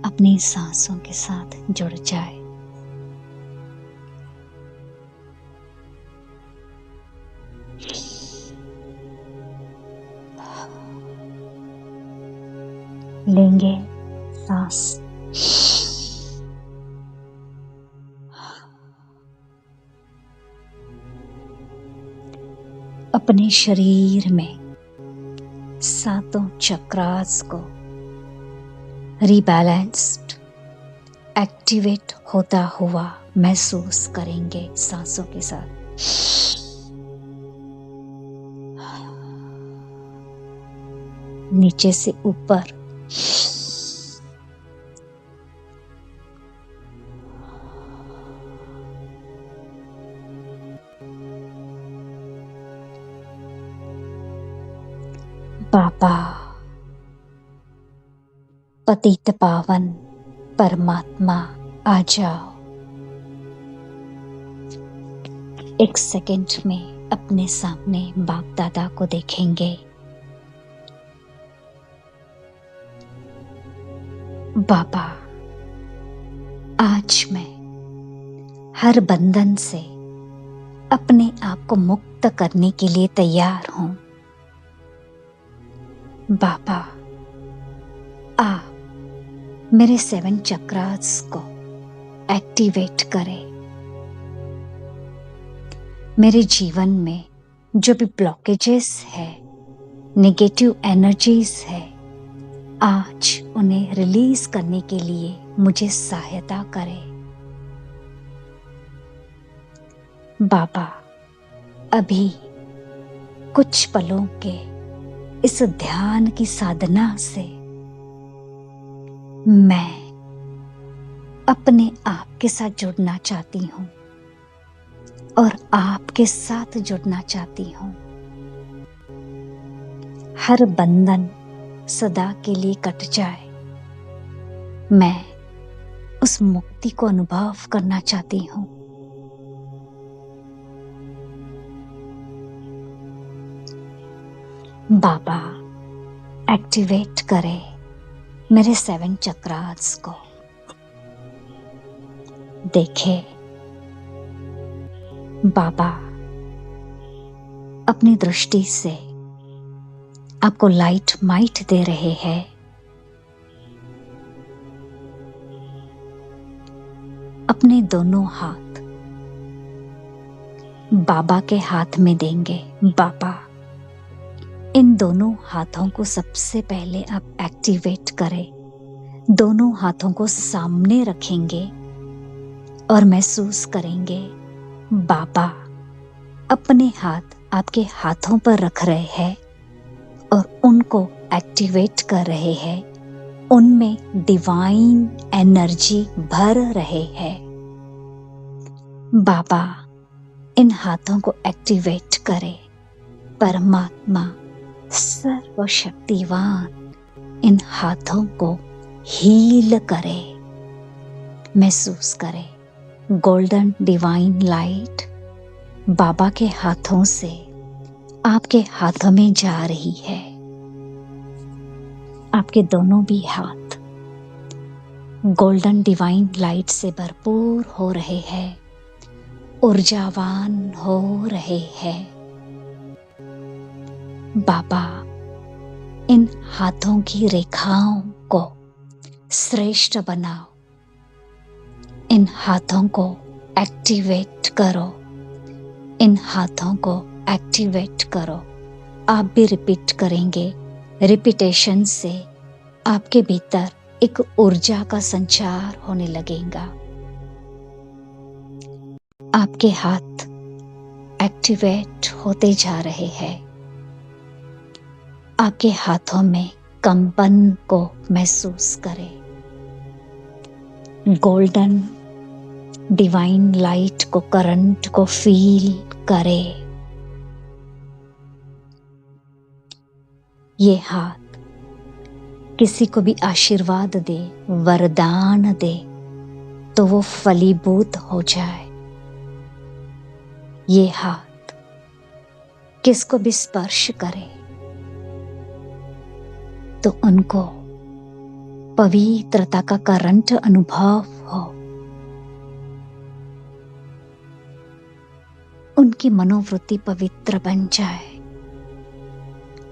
अपनी सांसों के साथ जुड़ जाए। लेंगे सांस, अपने शरीर में सातों चक्रास को रीबैलेंस्ड, एक्टिवेट होता हुआ महसूस करेंगे सांसों के साथ। नीचे से ऊपर, बाबा पतित पावन परमात्मा आ जाओ। एक सेकंड में अपने सामने बाप दादा को देखेंगे। बाबा, आज मैं हर बंधन से अपने आप को मुक्त करने के लिए तैयार हूं। बाबा, आप मेरे 7 चक्रास को एक्टिवेट करें। मेरे जीवन में जो भी ब्लॉकेजेस है, नेगेटिव एनर्जीज है, आज उन्हें रिलीज करने के लिए मुझे सहायता करें। बाबा, अभी कुछ पलों के इस ध्यान की साधना से मैं अपने आप के साथ जुड़ना चाहती हूँ और आपके साथ जुड़ना चाहती हूँ। हर बंधन सदा के लिए कट जाए। मैं उस मुक्ति को अनुभव करना चाहती हूँ। बाबा, एक्टिवेट करें मेरे 7 चक्रास को। देखें, बाबा अपनी दृष्टि से आपको लाइट माइट दे रहे हैं। अपने दोनों हाथ बाबा के हाथ में देंगे। बाबा, इन दोनों हाथों को सबसे पहले आप एक्टिवेट करें। दोनों हाथों को सामने रखेंगे और महसूस करेंगे बाबा अपने हाथ आपके हाथों पर रख रहे हैं और उनको एक्टिवेट कर रहे हैं। उनमें डिवाइन एनर्जी भर रहे हैं। बाबा, इन हाथों को एक्टिवेट करें। परमात्मा सर्वशक्तिवान इन हाथों को हील करे। महसूस करें गोल्डन डिवाइन लाइट बाबा के हाथों से आपके हाथों में जा रही है। आपके दोनों भी हाथ गोल्डन डिवाइन लाइट से भरपूर हो रहे हैं, ऊर्जावान हो रहे हैं। बाबा, इन हाथों की रेखाओं को श्रेष्ठ बनाओ। इन हाथों को एक्टिवेट करो। इन हाथों को एक्टिवेट करो। आप भी रिपीट करेंगे। रिपीटेशन से आपके भीतर एक ऊर्जा का संचार होने लगेगा। आपके हाथ एक्टिवेट होते जा रहे हैं। आपके हाथों में कंपन को महसूस करें। गोल्डन डिवाइन लाइट को, करंट को फील करें। ये हाथ किसी को भी आशीर्वाद दे, वरदान दे, तो वो फलीभूत हो जाए। ये हाथ किसको भी स्पर्श करे तो उनको पवित्रता का करंट अनुभव हो। उनकी मनोवृत्ति पवित्र बन जाए।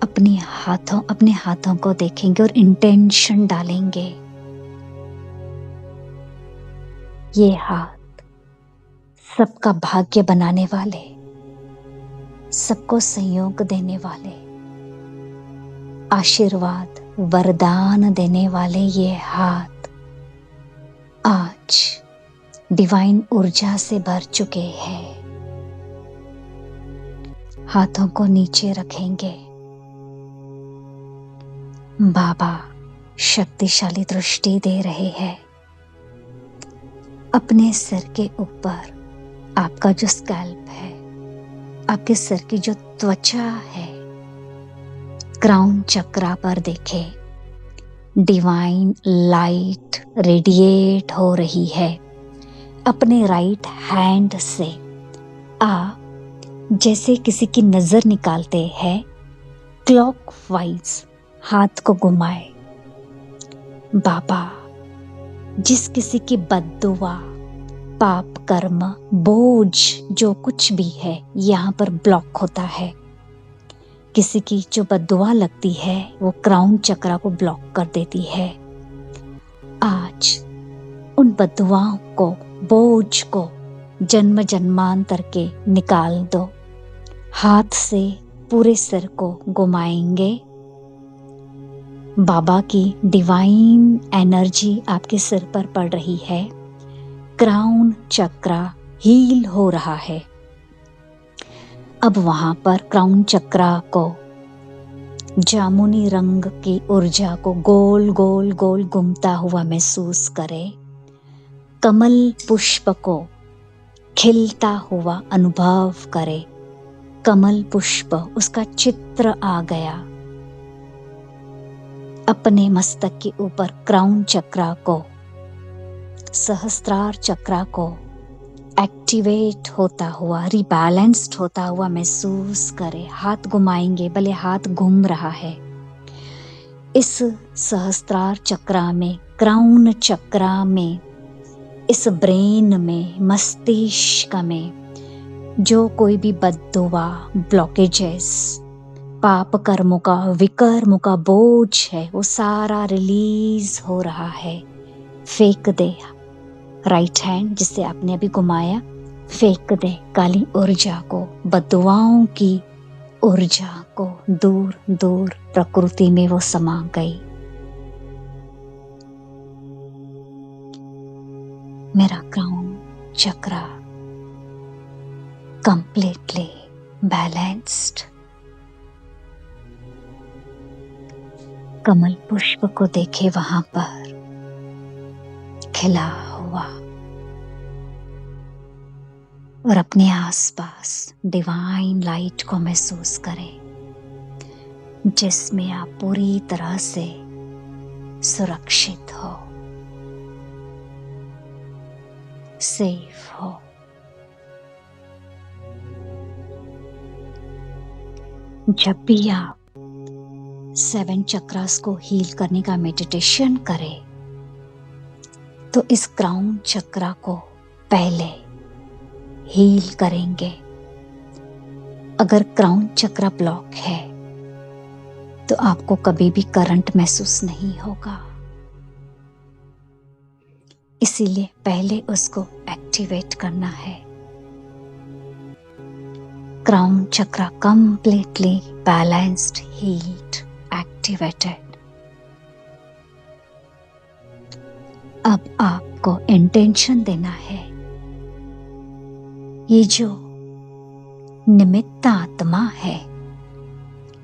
अपने हाथों को देखेंगे और इंटेंशन डालेंगे। ये हाथ सबका भाग्य बनाने वाले, सबको संयोग देने वाले, आशीर्वाद वरदान देने वाले ये हाथ आज डिवाइन ऊर्जा से भर चुके हैं। हाथों को नीचे रखेंगे। बाबा शक्तिशाली दृष्टि दे रहे हैं। अपने सिर के ऊपर आपका जो स्कैल्प है, आपके सिर की जो त्वचा है, क्राउन चक्रा पर देखे डिवाइन लाइट रेडिएट हो रही है। अपने राइट हैंड से आप जैसे किसी की नजर निकालते हैं, क्लॉकवाइज हाथ को घुमाए। बाबा जिस किसी की बद्दुआ, पाप कर्म, बोझ जो कुछ भी है यहाँ पर ब्लॉक होता है। किसी की जो बद्दुआ लगती है वो क्राउन चक्रा को ब्लॉक कर देती है। आज उन बद्दुआओं को, बोझ को जन्म जन्मांतर के निकाल दो। हाथ से पूरे सिर को घुमाएंगे। बाबा की डिवाइन एनर्जी आपके सिर पर पड़ रही है। क्राउन चक्रा हील हो रहा है। अब वहां पर क्राउन चक्रा को, जामुनी रंग की ऊर्जा को गोल गोल गोल घूमता हुआ महसूस करे। कमल पुष्प को खिलता हुआ अनुभव करे। कमल पुष्प, उसका चित्र आ गया। अपने मस्तक के ऊपर क्राउन चक्रा को, सहस्त्रार चक्रा को एक्टिवेट होता हुआ, रिबैलेंस्ड होता हुआ महसूस करे। हाथ घुमाएंगे, भले हाथ घूम रहा है। इस सहस्त्रार चक्रा में, क्राउन चक्रा में, इस ब्रेन में, मस्तिष्क में जो कोई भी बद्दुआ, ब्लॉकेजेस, पाप कर्मों का, विकर्मों का बोझ है, वो सारा रिलीज हो रहा है। फेंक दे राइट हैंड जिससे आपने अभी घुमाया, फेंक दे काली ऊर्जा को, बद्दुआओं की ऊर्जा को। दूर दूर प्रकृति में वो समा गई। मेरा क्राउन चक्रा कंप्लीटली बैलेंस्ड। कमल पुष्प को देखे वहां पर खिला हुआ, और अपने आसपास डिवाइन लाइट को महसूस करें जिसमें आप पूरी तरह से सुरक्षित हो, सेफ हो। जब भी आप 7 चक्रास को हील करने का मेडिटेशन करें तो इस क्राउन चक्रा को पहले हील करेंगे। अगर क्राउन चक्रा ब्लॉक है तो आपको कभी भी करंट महसूस नहीं होगा। इसीलिए पहले उसको एक्टिवेट करना है। क्राउन चक्रा कंप्लीटली बैलेंस्ड, हील्ड, एक्टिवेटेड। अब आपको इंटेंशन देना है, ये जो निमित्त आत्मा है,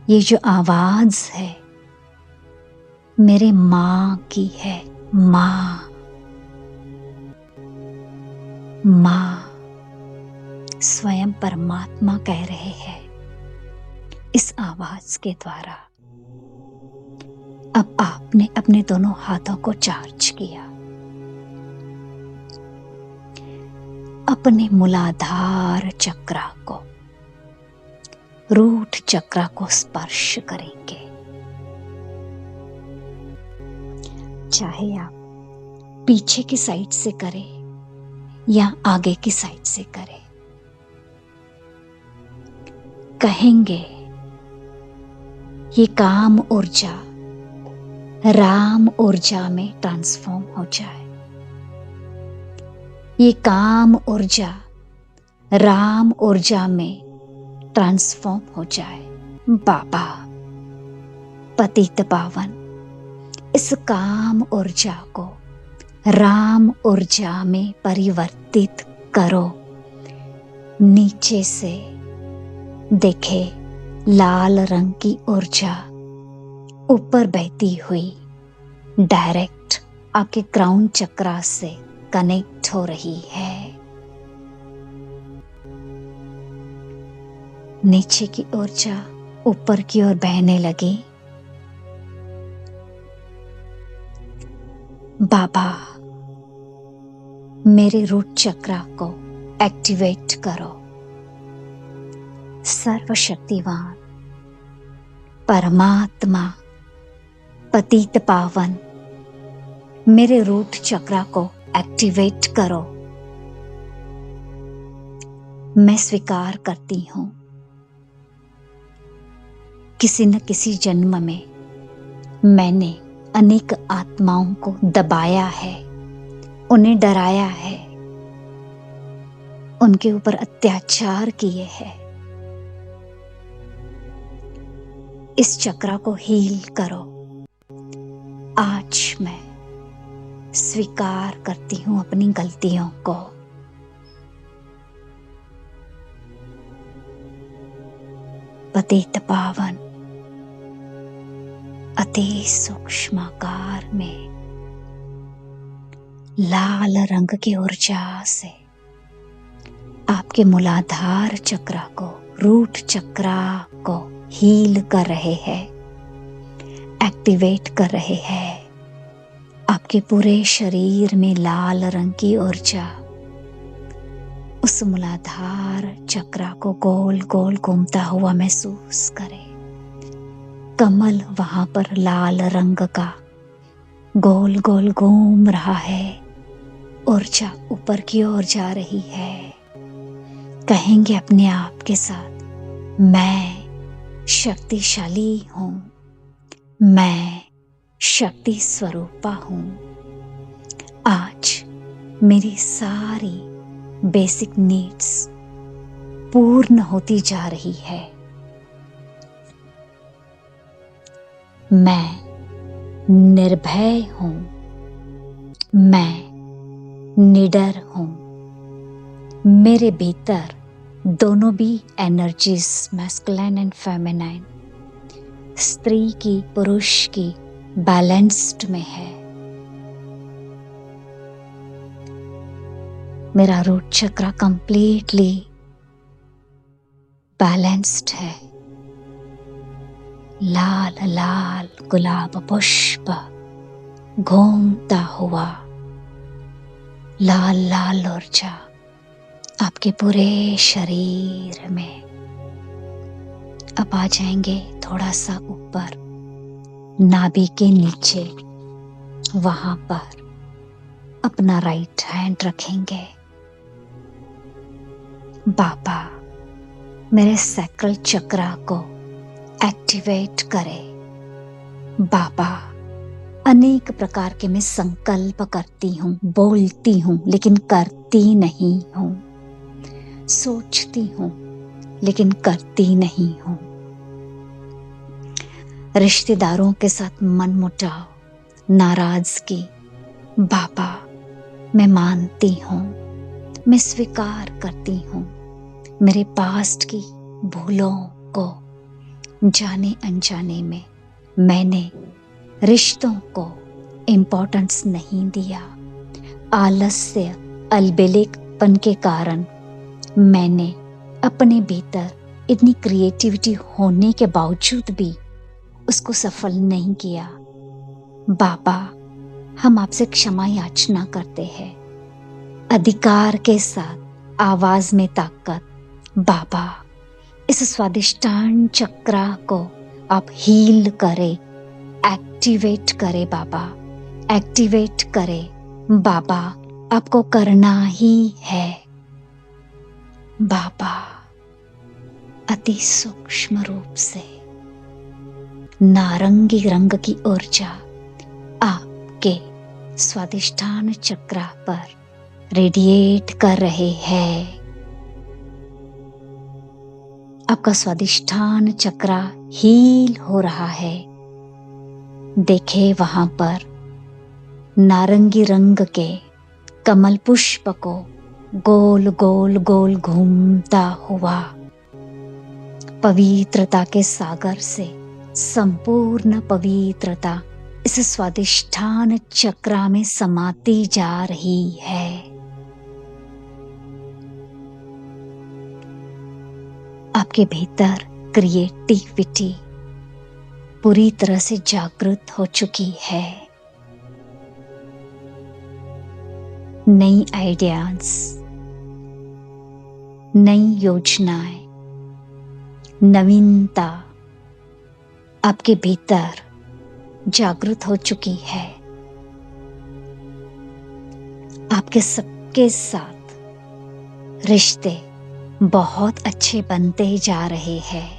ये जो आवाज है, मेरे माँ की है। माँ, माँ स्वयं परमात्मा कह रहे हैं इस आवाज के द्वारा। अब आपने अपने दोनों हाथों को चार्ज किया। अपने मूलाधार चक्रा को, रूट चक्रा को स्पर्श करेंगे। चाहे आप पीछे की साइड से करें या आगे की साइड से करें, कहेंगे ये काम ऊर्जा राम ऊर्जा में ट्रांसफॉर्म हो जाए, ये काम ऊर्जा राम ऊर्जा में ट्रांसफॉर्म हो जाए। बाबा पतित पावन, इस काम ऊर्जा को राम ऊर्जा में परिवर्तित करो। नीचे से देखे लाल रंग की ऊर्जा ऊपर बहती हुई डायरेक्ट आपके क्राउन चक्रा से कनेक्ट हो रही है। नीचे की ऊर्जा ऊपर की ओर बहने लगी। बाबा मेरे रूट चक्रा को एक्टिवेट करो। सर्वशक्तिवान परमात्मा पतित पावन, मेरे रूट चक्रा को एक्टिवेट करो। मैं स्वीकार करती हूं किसी न किसी जन्म में मैंने अनेक आत्माओं को दबाया है, उन्हें डराया है, उनके ऊपर अत्याचार किए हैं। इस चक्र को हील करो। आज मैं स्वीकार करती हूं अपनी गलतियों को। पतित पावन अति सूक्ष्म आकार में लाल रंग की ऊर्जा से आपके मूलाधार चक्र को, रूट चक्र को हील कर रहे हैं, एक्टिवेट कर रहे हैं। आपके पूरे शरीर में लाल रंग की ऊर्जा उस मूलाधार चक्र को गोल गोल घूमता हुआ महसूस करें। कमल वहां पर लाल रंग का गोल गोल घूम रहा है, ऊर्जा ऊपर की ओर जा रही है। कहेंगे अपने आप के साथ, मैं शक्तिशाली हूं, मैं शक्ति स्वरूपा हूं। आज मेरी सारी बेसिक नीड्स पूर्ण होती जा रही है। मैं निर्भय हूं, मैं निडर हूं। मेरे भीतर दोनों भी एनर्जीज, मैस्कुलिन एंड फेमिनाइन, स्त्री की पुरुष की, बैलेंस्ड में है। मेरा रूट चक्र कंप्लीटली बैलेंस्ड है। लाल लाल गुलाब पुष्प घूमता हुआ लाल लाल ऊर्जा आपके पूरे शरीर में। अब आ जाएंगे थोड़ा सा ऊपर, नाभि के नीचे, वहां पर अपना राइट हैंड रखेंगे। बाबा मेरे सैक्रल चक्र को एक्टिवेट करे। बाबा अनेक प्रकार के मैं संकल्प करती हूँ, बोलती हूँ लेकिन करती नहीं हूँ, सोचती हूँ लेकिन करती नहीं हूँ। रिश्तेदारों के साथ मनमुटाव, नाराजगी, बाबा मैं मानती हूँ, मैं स्वीकार करती हूँ। मेरे पास्ट की भूलों को जाने अनजाने में मैंने रिश्तों को इम्पोर्टेंस नहीं दिया। आलस्य, अलबेलेपन के कारण मैंने अपने भीतर इतनी क्रिएटिविटी होने के बावजूद भी उसको सफल नहीं किया। बाबा हम आपसे क्षमा याचना करते हैं, अधिकार के साथ, आवाज में ताकत। बाबा इस स्वादिष्टान चक्र को आप हील करें, एक्टिवेट करें। बाबा एक्टिवेट करे। बाबा आपको करना ही है। बाबा अति सूक्ष्म रूप से नारंगी रंग की ऊर्जा आपके स्वादिष्ठान चक्र पर रेडिएट कर रहे हैं। आपका स्वादिष्ठान चक्र हील हो रहा है। देखे वहां पर नारंगी रंग के कमल पुष्प को गोल गोल गोल घूमता हुआ पवित्रता के सागर से संपूर्ण पवित्रता इस स्वादिष्ठान चक्र में समाती जा रही है। आपके भीतर क्रिएटिविटी पूरी तरह से जागृत हो चुकी है। नई आइडियाज, नई योजनाएं, नवीनता आपके भीतर जागृत हो चुकी है। आपके सबके साथ रिश्ते बहुत अच्छे बनते जा रहे हैं।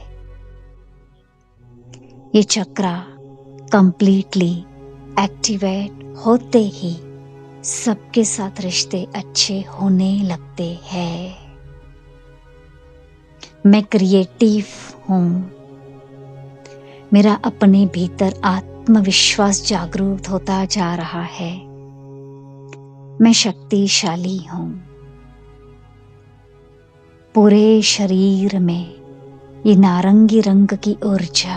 ये चक्र कंप्लीटली एक्टिवेट होते ही सबके साथ रिश्ते अच्छे होने लगते हैं। मैं क्रिएटिव हूँ। मेरा अपने भीतर आत्मविश्वास जागरूक होता जा रहा है। मैं शक्तिशाली हूँ। पूरे शरीर में ये नारंगी रंग की ऊर्जा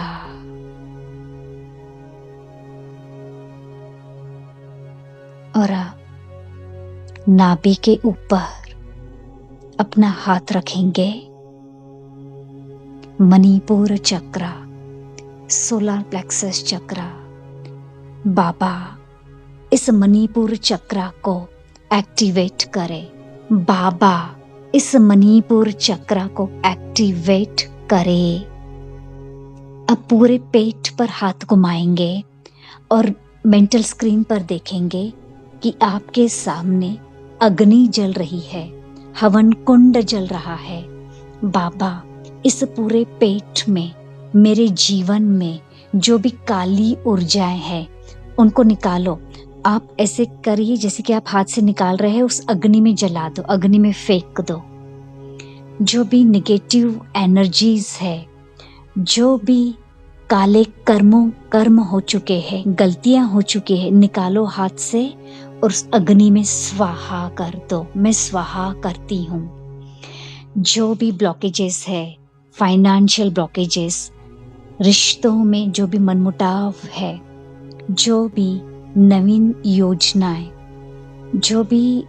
और आप नाभि के ऊपर अपना हाथ रखेंगे। मणिपुर चक्र, सोलर प्लेक्सस चक्र, बाबा इस मणिपुर चक्र को एक्टिवेट करें। बाबा इस मणिपुर चक्र को एक्टिवेट करें। अब पूरे पेट पर हाथ घुमाएंगे और मेंटल स्क्रीन पर देखेंगे कि आपके सामने अग्नि जल रही है, हवन कुंड जल रहा है। बाबा इस पूरे पेट में, मेरे जीवन में जो भी काली ऊर्जाएं हैं उनको निकालो। आप ऐसे करिए जैसे कि आप हाथ से निकाल रहे हैं, उस अग्नि में जला दो, अग्नि में फेंक दो। जो भी नेगेटिव एनर्जीज है, जो भी काले कर्म हो चुके हैं, गलतियां हो चुकी है, निकालो हाथ से और उस अग्नि में स्वाहा कर दो। मैं स्वाहा करती हूँ। जो भी ब्लॉकेजेस है, फाइनेंशियल ब्लॉकेजेस, रिश्तों में जो भी मनमुटाव है, जो भी नवीन योजनाएं, जो भी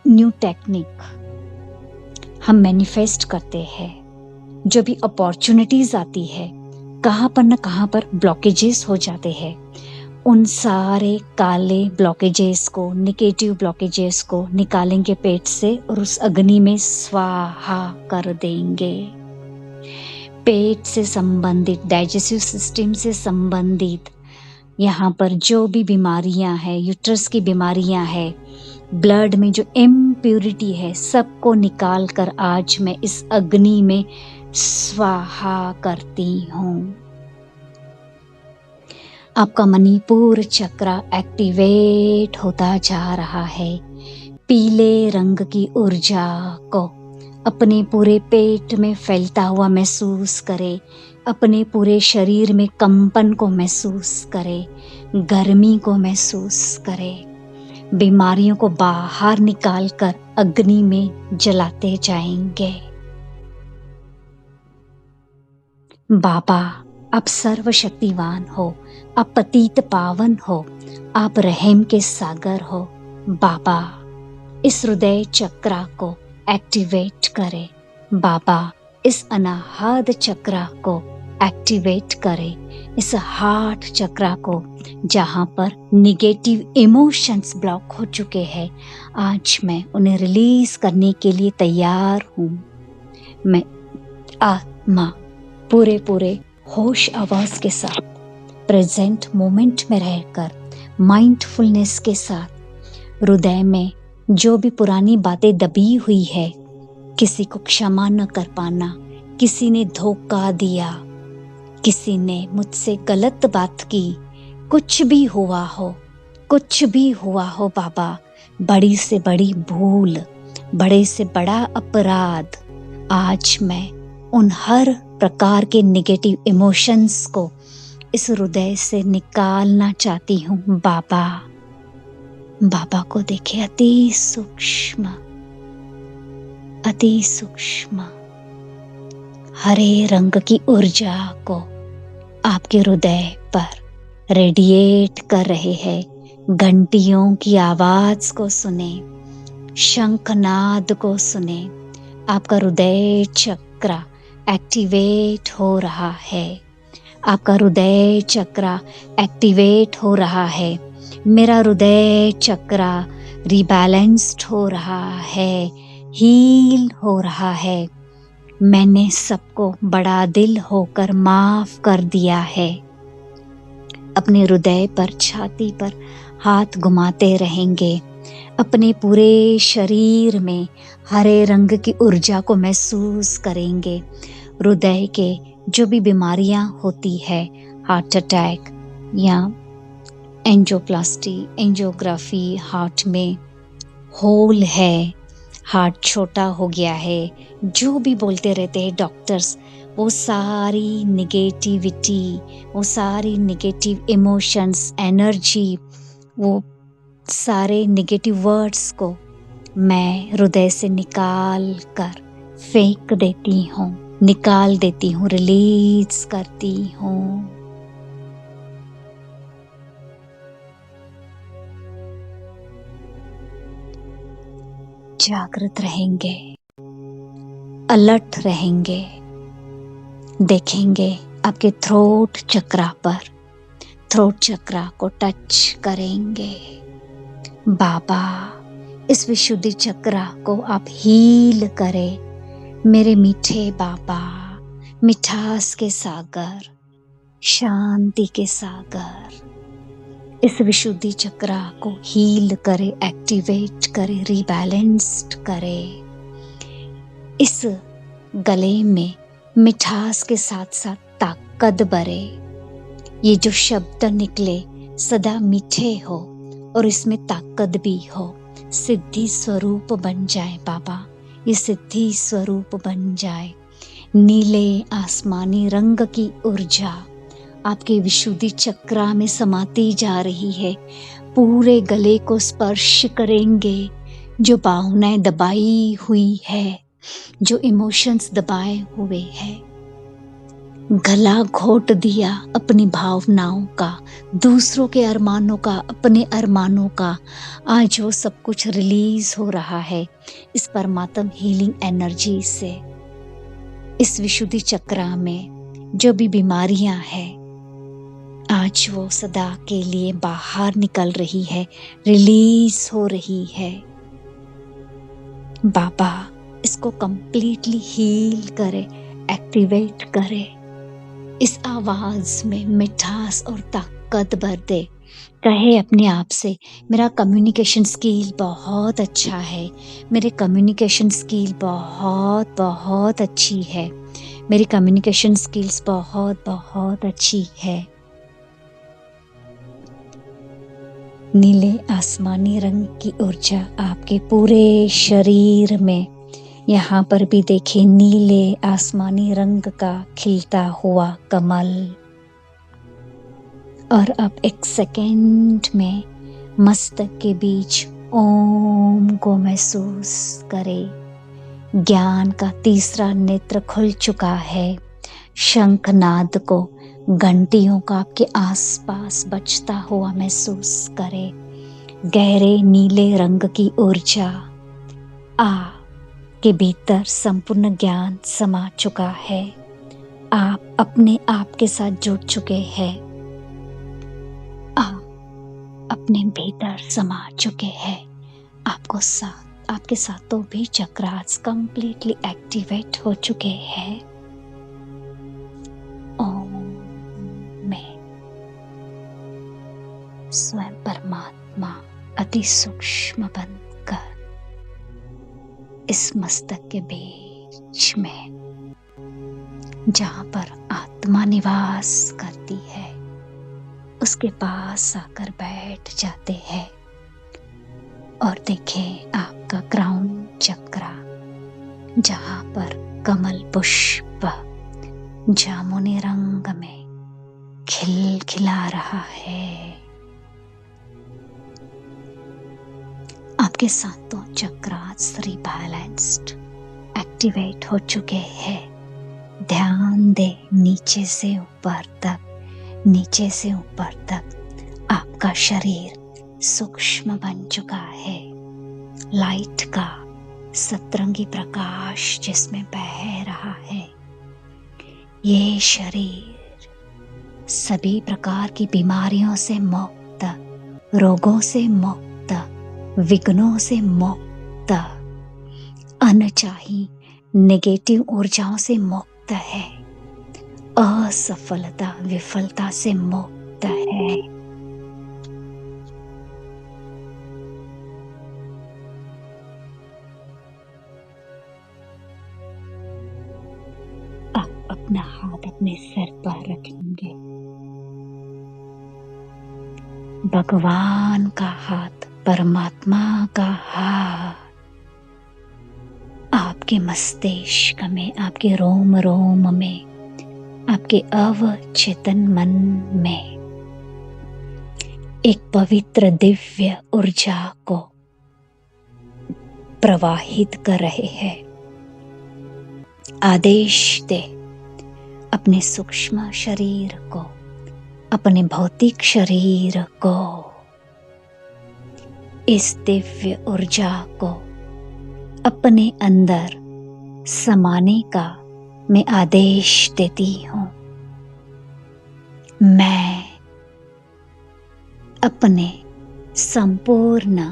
न्यू टेक्निक हम मैनिफेस्ट करते हैं, जो भी अपॉर्चुनिटीज आती है, कहाँ पर न कहाँ पर ब्लॉकेजेस हो जाते हैं, उन सारे काले ब्लॉकेजेस को, नेगेटिव ब्लॉकेजेस को निकालेंगे पेट से और उस अग्नि में स्वाहा कर देंगे। पेट से संबंधित, डाइजेस्टिव सिस्टम से संबंधित यहाँ पर जो भी बीमारियां हैं, यूट्रस की बीमारियां हैं, ब्लड में जो इम्प्योरिटी है, सबको निकाल कर आज मैं इस अग्नि में स्वाहा करती हूँ। आपका मणिपुर चक्र एक्टिवेट होता जा रहा है। पीले रंग की ऊर्जा को अपने पूरे पेट में फैलता हुआ महसूस करे। अपने पूरे शरीर में कंपन को महसूस करे, गर्मी को महसूस करे। बीमारियों को बाहर निकालकर अग्नि में जलाते जाएंगे। बाबा आप सर्वशक्तिवान हो, आप पतित पावन हो, आप रहम के सागर हो। बाबा इस हृदय चक्र को एक्टिवेट करें। बाबा इस अनाहत चक्र को एक्टिवेट करें। इस हार्ट चक्र को, जहाँ पर निगेटिव इमोशंस ब्लॉक हो चुके हैं, आज मैं उन्हें रिलीज करने के लिए तैयार हूँ। मैं आत्मा पूरे होश आवाज के साथ प्रेजेंट मोमेंट में रहकर माइंडफुलनेस के साथ हृदय में जो भी पुरानी बातें दबी हुई है, किसी को क्षमा न कर पाना, किसी ने धोखा दिया, किसी ने मुझसे गलत बात की, कुछ भी हुआ हो, कुछ भी हुआ हो बाबा, बड़ी से बड़ी भूल, बड़े से बड़ा अपराध, आज मैं उन हर प्रकार के नेगेटिव इमोशंस को इस हृदय से निकालना चाहती हूँ बाबा। बाबा को देखे अति सूक्ष्म, अति सूक्ष्म हरे रंग की ऊर्जा को आपके हृदय पर रेडिएट कर रहे हैं। घंटियों की आवाज को सुने, शंखनाद को सुने, आपका हृदय चक्र एक्टिवेट हो रहा है, आपका हृदय चक्र एक्टिवेट हो रहा है, मेरा हृदय चक्र रिबैलेंस्ड हो रहा है, हील हो रहा है। मैंने सबको बड़ा दिल होकर माफ कर दिया है। अपने हृदय पर, छाती पर हाथ घुमाते रहेंगे, अपने पूरे शरीर में हरे रंग की ऊर्जा को महसूस करेंगे। हृदय के जो भी बीमारियां होती है, हार्ट अटैक या एंजियोप्लास्टी, एंजियोग्राफी, हार्ट में होल है, हार्ट छोटा हो गया है, जो भी बोलते रहते हैं डॉक्टर्स, वो सारी निगेटिविटी, वो सारी निगेटिव इमोशंस, एनर्जी, वो सारे निगेटिव वर्ड्स को मैं हृदय से निकाल कर फेंक देती हूँ, निकाल देती हूँ, रिलीज करती हूँ। जागृत रहेंगे, अलर्ट रहेंगे, देखेंगे आपके थ्रोट चक्रा पर, थ्रोट चक्रा को टच करेंगे। बाबा, इस विशुद्धि चक्रा को आप हील करें। मेरे मीठे बाबा, मिठास के सागर, शांति के सागर, इस विशुद्धि चक्रा को हील करे, एक्टिवेट करे, रिबैलेंस्ड करे। इस गले में मिठास के साथ साथ ताकत भरे। ये जो शब्द निकले सदा मीठे हो और इसमें ताकत भी हो। सिद्धि स्वरूप बन जाए बाबा, ये सिद्धि स्वरूप बन जाए। नीले आसमानी रंग की ऊर्जा आपके विशुद्धि चक्रा में समाती जा रही है। पूरे गले को स्पर्श करेंगे। जो भावनाएं दबाई हुई है, जो इमोशंस दबाए हुए हैं, गला घोट दिया अपनी भावनाओं का, दूसरों के अरमानों का, अपने अरमानों का, आज वो सब कुछ रिलीज हो रहा है इस परमात्म हीलिंग एनर्जी से। इस विशुद्धि चक्रा में जो भी बीमारियां हैं, आज वो सदा के लिए बाहर निकल रही है, रिलीज हो रही है। बाबा, इसको कंप्लीटली हील करे, एक्टिवेट करे। इस आवाज में मिठास और ताकत भर दे। कहे अपने आप से, मेरा कम्युनिकेशन स्किल बहुत अच्छा है, मेरे कम्युनिकेशन स्किल बहुत बहुत अच्छी है, मेरी कम्युनिकेशन स्किल्स बहुत बहुत अच्छी है। नीले आसमानी रंग की ऊर्जा आपके पूरे शरीर में, यहाँ पर भी देखिए नीले आसमानी रंग का खिलता हुआ कमल। और अब एक सेकंड में मस्तक के बीच ओम को महसूस करें। ज्ञान का तीसरा नेत्र खुल चुका है। शंखनाद को, घंटियों का आपके आसपास बजता हुआ महसूस करें। गहरे नीले रंग की ऊर्जा के भीतर संपूर्ण ज्ञान समा चुका है। आप अपने आप के साथ जुड़ चुके हैं। आप अपने भीतर समा चुके हैं। आपके साथों भी चक्रास कंप्लीटली एक्टिवेट हो चुके हैं। ओम में स्वयं परमात्मा अति सूक्ष्म बनकर इस मस्तक के बीच में, जहाँ पर आत्मा निवास करती है, उसके पास आकर बैठ जाते हैं और देखें आपका क्राउन चक्रा, जहाँ पर कमल पुष्प जामुनी रंग में खिलखिला रहा है। आपके सातों चक्रास रीबैलेंस्ड एक्टिवेट हो चुके हैं। ध्यान दे, नीचे से ऊपर तक, नीचे से ऊपर तक आपका शरीर सूक्ष्म बन चुका है। लाइट का सतरंगी प्रकाश जिसमें बह रहा है। ये शरीर सभी प्रकार की बीमारियों से मुक्त, रोगों से मुक्त, विघ्नों से मुक्त, अनचाही नेगेटिव ऊर्जाओं से मुक्त है, असफलता विफलता से मुक्त है। आप अपना हाथ अपने सर पर रखेंगे। भगवान का हाथ, परमात्मा का हाथ आपके मस्तिष्क में, आपके रोम रोम में, आपके अवचेतन मन में एक पवित्र दिव्य ऊर्जा को प्रवाहित कर रहे हैं। आदेश दे अपने सूक्ष्म शरीर को, अपने भौतिक शरीर को, इस दिव्य ऊर्जा को अपने अंदर समाने का मैं आदेश देती हूँ। मैं अपने संपूर्ण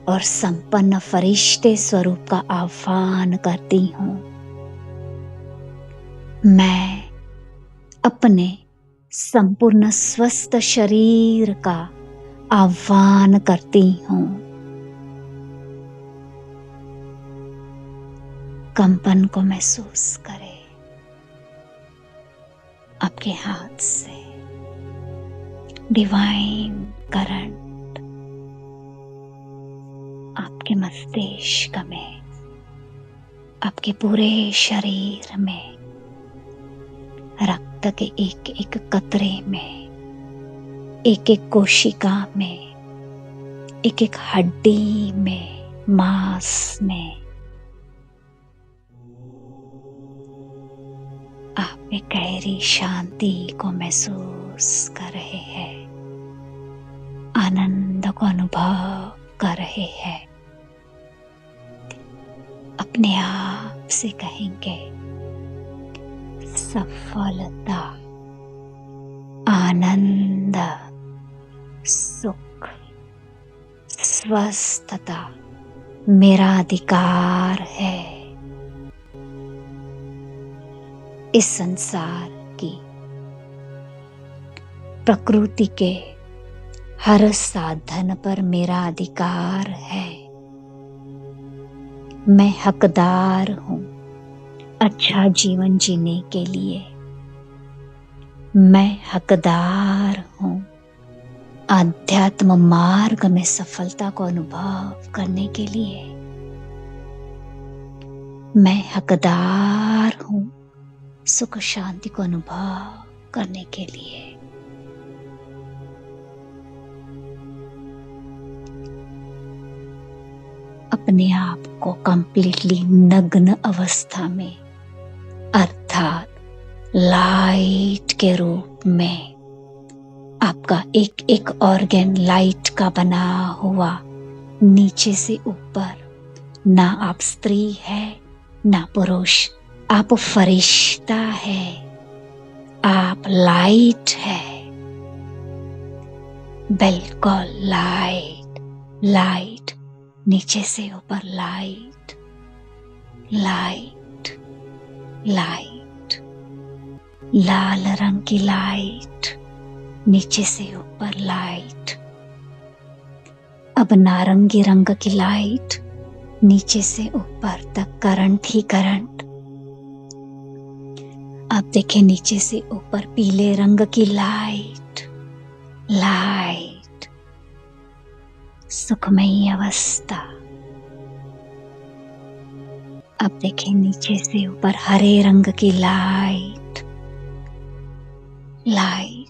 और संपन्न फरिश्ते स्वरूप का आह्वान करती हूँ। मैं अपने संपूर्ण स्वस्थ शरीर का आह्वान करती हूँ। कंपन को महसूस करें आपके हाथ से। डिवाइन करंट आपके मस्तिष्क में, आपके पूरे शरीर में, रक्त के एक एक कतरे में, एक एक कोशिका में, एक एक हड्डी में, मांस में आप एक गहरी शांति को महसूस कर रहे हैं, आनंद को अनुभव कर रहे हैं। अपने आप से कहेंगे सफलता, आनंद, सुख, स्वस्थता मेरा अधिकार है। इस संसार की प्रकृति के हर साधन पर मेरा अधिकार है। मैं हकदार हूँ अच्छा जीवन जीने के लिए। मैं हकदार हूँ आध्यात्म मार्ग में सफलता को अनुभव करने के लिए। मैं हकदार हूँ सुख शांति को अनुभव करने के लिए। अपने आप को कंप्लीटली नग्न अवस्था में, अर्थात लाइट के रूप में, आपका एक एक ऑर्गन लाइट का बना हुआ, नीचे से ऊपर। ना आप स्त्री है ना पुरुष, आप फरिश्ता है, आप लाइट है, बिल्कुल लाइट। लाइट नीचे से ऊपर, लाइट लाइट लाइट, लाल रंग की लाइट नीचे से ऊपर, लाइट अब नारंगी रंग की लाइट नीचे से ऊपर तक करंट ही करंट। अब देखें नीचे से ऊपर पीले रंग की लाइट, लाइट, सुखमयी अवस्था। अब देखें नीचे से ऊपर हरे रंग की लाइट, लाइट,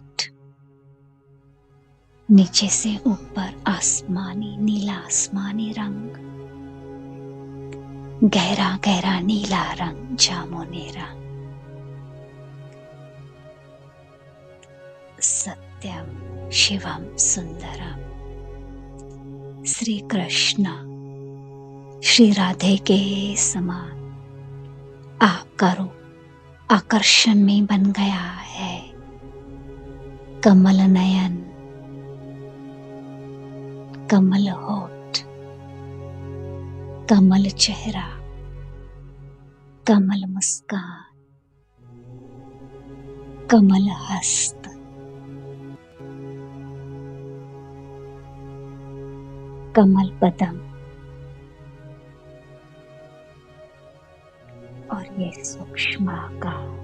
नीचे से ऊपर आसमानी, नीला आसमानी रंग, गहरा गहरा नीला रंग, जामुनी रंग। सत्यम शिवम सुंदरम। श्री कृष्ण श्री राधे के समान आपका रूप आकर्षण में बन गया है। कमल नयन, कमल होठ, कमल चेहरा, कमल मुस्कान, कमल हस्त, कमल पदम, और ये सूक्ष्म आकार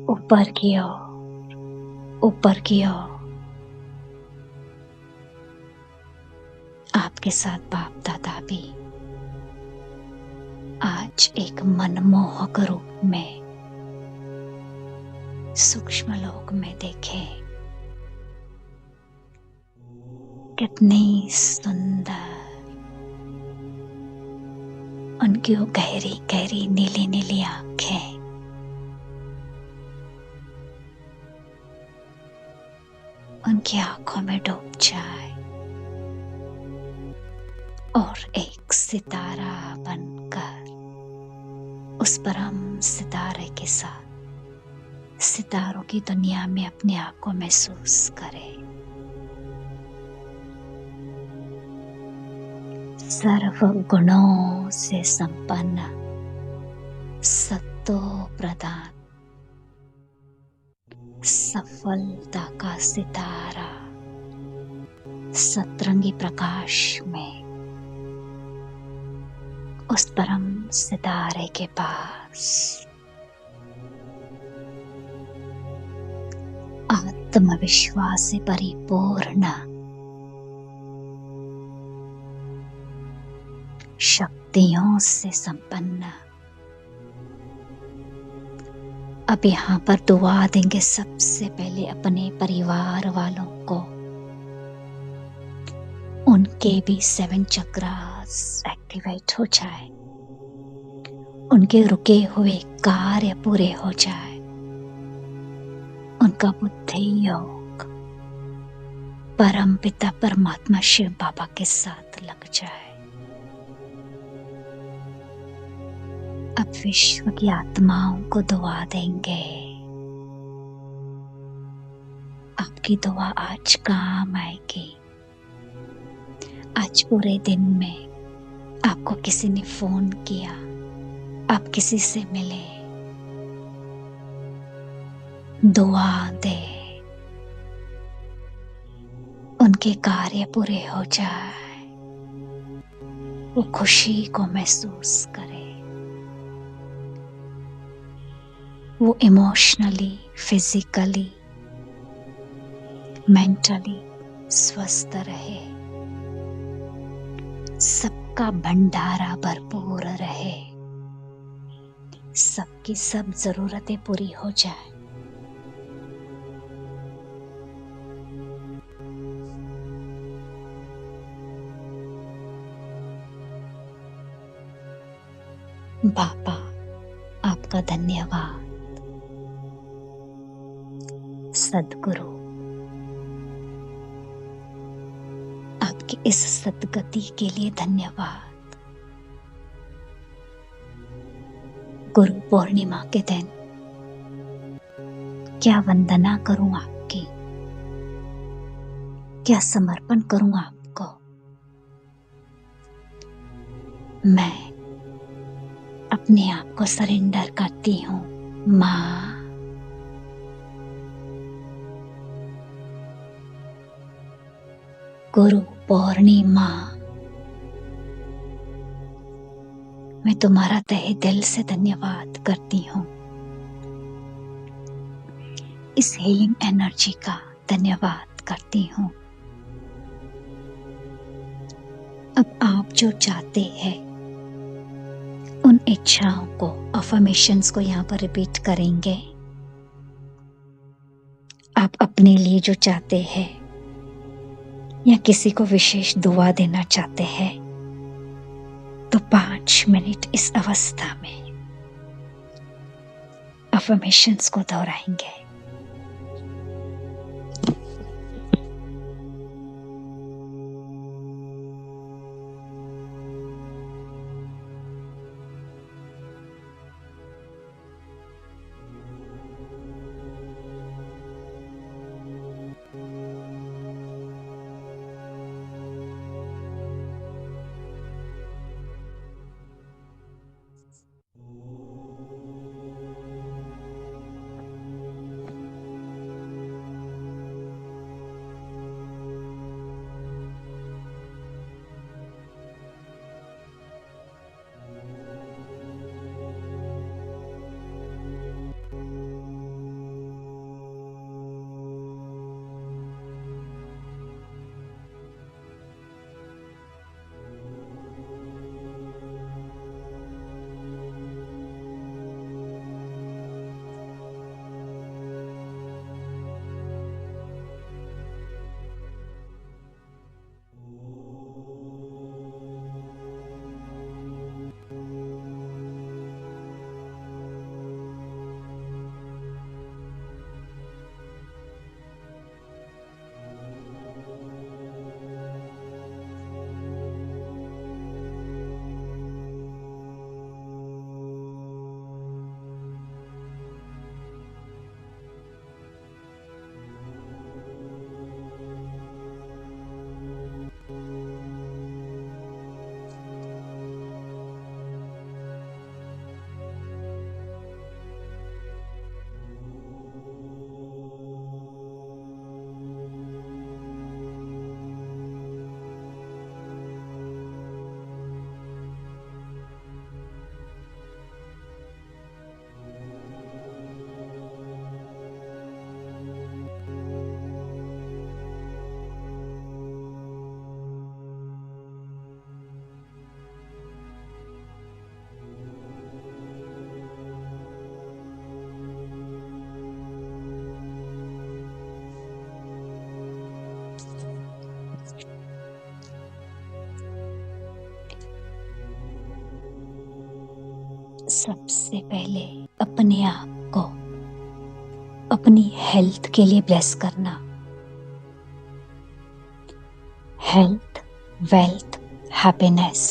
ऊपर की ओर, ऊपर की ओर। आपके साथ बाप दादा भी आज एक मनमोहक रूप में सूक्ष्म लोक में देखें। कितनी सुंदर उनकी वो गहरी गहरी नीली नीली आंखें, उनकी आंखों में डूब जाए और एक सितारा बनकर उस परम सितारे के साथ सितारों की दुनिया में अपने आप को महसूस करे। सर्व गुणों से संपन्न, सत्तो प्रदान, सफलता का सितारा सतरंगी प्रकाश में उस परम सितारे के पास आत्मविश्वास से परिपूर्ण, शक्तियों से संपन्न। अब यहाँ पर दुआ देंगे सबसे पहले अपने परिवार वालों को। उनके भी 7 चक्रास एक्टिवेट हो जाए, उनके रुके हुए कार्य पूरे हो जाए, उनका बुद्धि योग परम पिता परमात्मा शिव बाबा के साथ लग जाए। अब विश्व की आत्माओं को दुआ देंगे। आपकी दुआ आज काम आएगी। आज पूरे दिन में आपको किसी ने फोन किया, आप किसी से मिले, दुआ दे, उनके कार्य पूरे हो जाए, वो खुशी को महसूस करे, वो इमोशनली, फिजिकली, मेंटली स्वस्थ रहे, सबका भंडारा भरपूर रहे, सबकी सब जरूरतें पूरी हो जाए। बाबा आपका धन्यवाद। सद्गुरु आपकी इस सद्गति के लिए धन्यवाद। गुरु पूर्णिमा के दिन क्या वंदना करूं आपकी, क्या समर्पण करूं आपको। मैं अपने आप को सरेंडर करती हूं। माँ, गुरु पूर्णिमा, मैं तुम्हारा तहे दिल से धन्यवाद करती हूँ। इस हीलिंग एनर्जी का धन्यवाद करती हूँ। अब आप जो चाहते हैं उन इच्छाओं को, अफर्मेशंस को यहाँ पर रिपीट करेंगे। आप अपने लिए जो चाहते हैं या किसी को विशेष दुआ देना चाहते हैं तो 5 मिनट इस अवस्था में अफर्मेशंस को दोहराएंगे। सबसे पहले अपने आप को अपनी हेल्थ के लिए ब्लेस करना। Health, wealth, happiness.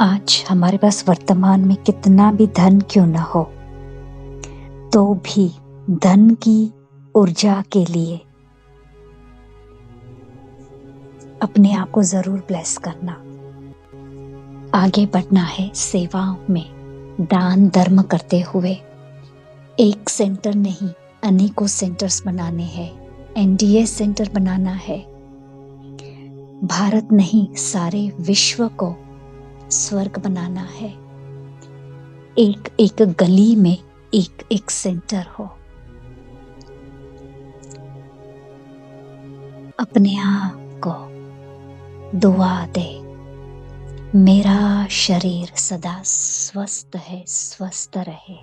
आज हमारे पास वर्तमान में कितना भी धन क्यों ना हो, तो भी धन की ऊर्जा के लिए अपने आप को जरूर ब्लेस करना। आगे बढ़ना है सेवाओं में, दान धर्म करते हुए। एक सेंटर नहीं, अनेकों सेंटर्स बनाने हैं। एनडीए सेंटर बनाना है। भारत नहीं, सारे विश्व को स्वर्ग बनाना है। एक एक गली में एक एक सेंटर हो। अपने आप को दुआ दे, मेरा शरीर सदा स्वस्थ है, स्वस्थ रहे।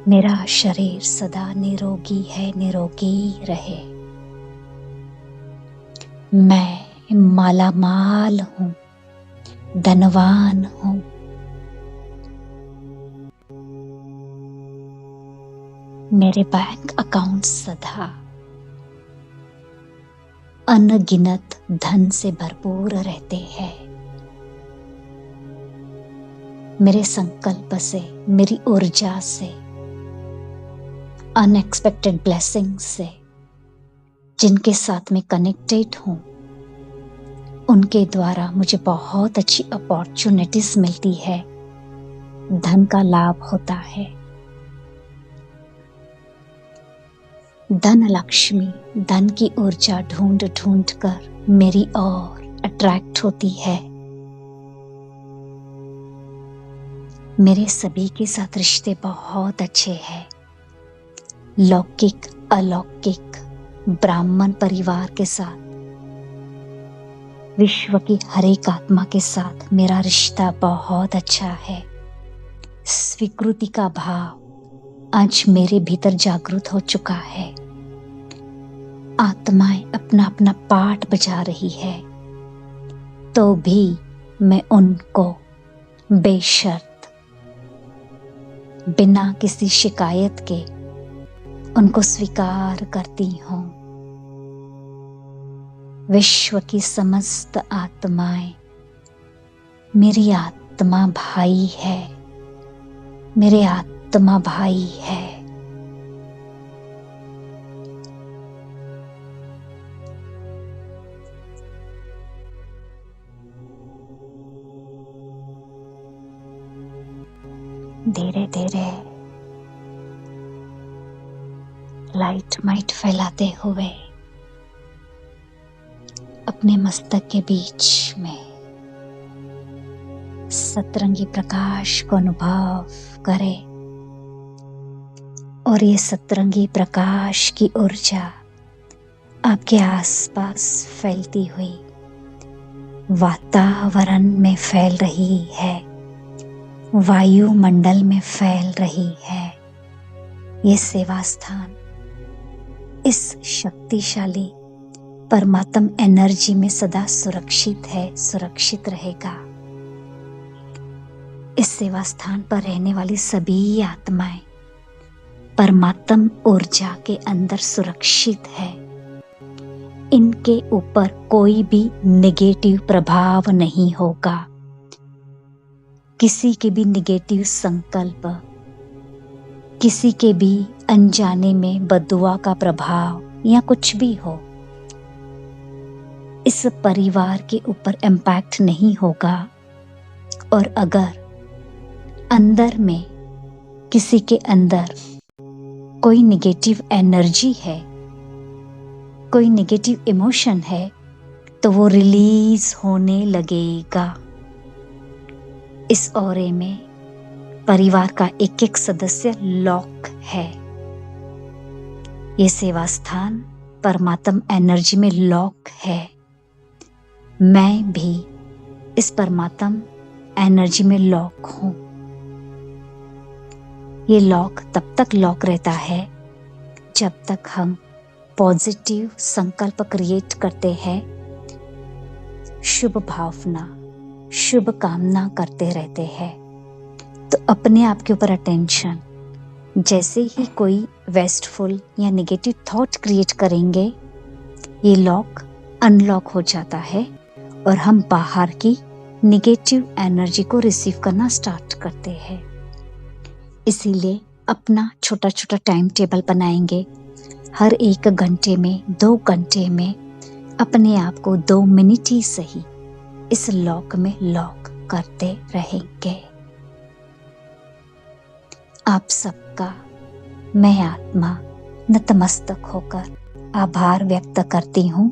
मेरा शरीर सदा निरोगी है, निरोगी रहे। मैं मालामाल हूं, धनवान हूं। मेरे बैंक अकाउंट सदा अनगिनत धन से भरपूर रहते हैं। मेरे संकल्प से, मेरी ऊर्जा से, अनएक्सपेक्टेड ब्लेसिंग से, जिनके साथ मैं कनेक्टेड हूं, उनके द्वारा मुझे बहुत अच्छी अपॉर्चुनिटीज मिलती है, धन का लाभ होता है। धन लक्ष्मी धन की ऊर्जा ढूंढ ढूंढ कर मेरी ओर अट्रैक्ट होती है। मेरे सभी के साथ रिश्ते बहुत अच्छे हैं। लौकिक अलौकिक ब्राह्मण परिवार के साथ, विश्व की हर एक आत्मा के साथ मेरा रिश्ता बहुत अच्छा है। स्वीकृति का भाव आज मेरे भीतर जागृत हो चुका है। आत्माएं अपना अपना पाठ बजा रही है, तो भी मैं उनको बेशर्त बिना किसी शिकायत के उनको स्वीकार करती हूँ। विश्व की समस्त आत्माएं मेरी आत्मा भाई है, मेरे आत्मा भाई है। धीरे धीरे लाइट माइट फैलाते हुए अपने मस्तक के बीच में सतरंगी प्रकाश को अनुभव करें और ये सतरंगी प्रकाश की ऊर्जा आपके आसपास फैलती हुई वातावरण में फैल रही है, वायुमंडल में फैल रही है। ये सेवा स्थान इस शक्तिशाली परमात्म एनर्जी में सदा सुरक्षित है, सुरक्षित रहेगा। इस सेवा स्थान पर रहने वाली सभी आत्माएं परमात्म ऊर्जा के अंदर सुरक्षित है। इनके ऊपर कोई भी नेगेटिव प्रभाव नहीं होगा। किसी के भी नेगेटिव संकल्प, किसी के भी अनजाने में बद्दुआ का प्रभाव या कुछ भी हो, इस परिवार के ऊपर इम्पैक्ट नहीं होगा। और अगर अंदर में किसी के अंदर कोई नेगेटिव एनर्जी है, कोई नेगेटिव इमोशन है, तो वो रिलीज होने लगेगा। इस ऑरे में परिवार का एक एक सदस्य लॉक है। ये सेवा स्थान परमात्म एनर्जी में लॉक है। मैं भी इस परमात्म एनर्जी में लॉक हूं। ये लॉक तब तक लॉक रहता है जब तक हम पॉजिटिव संकल्प क्रिएट करते हैं, शुभ भावना, शुभ कामना करते रहते हैं। तो अपने आप के ऊपर अटेंशन, जैसे ही कोई वेस्टफुल या नेगेटिव थॉट क्रिएट करेंगे, ये लॉक अनलॉक हो जाता है और हम बाहर की नेगेटिव एनर्जी को रिसीव करना स्टार्ट करते हैं। इसीलिए अपना छोटा छोटा टाइम टेबल बनाएंगे। हर 1 घंटे में, 2 घंटे में अपने आप को 2 मिनट ही सही इस लॉक में लॉक करते रहेंगे। आप सबका मैं आत्मा नतमस्तक होकर आभार व्यक्त करती हूँ।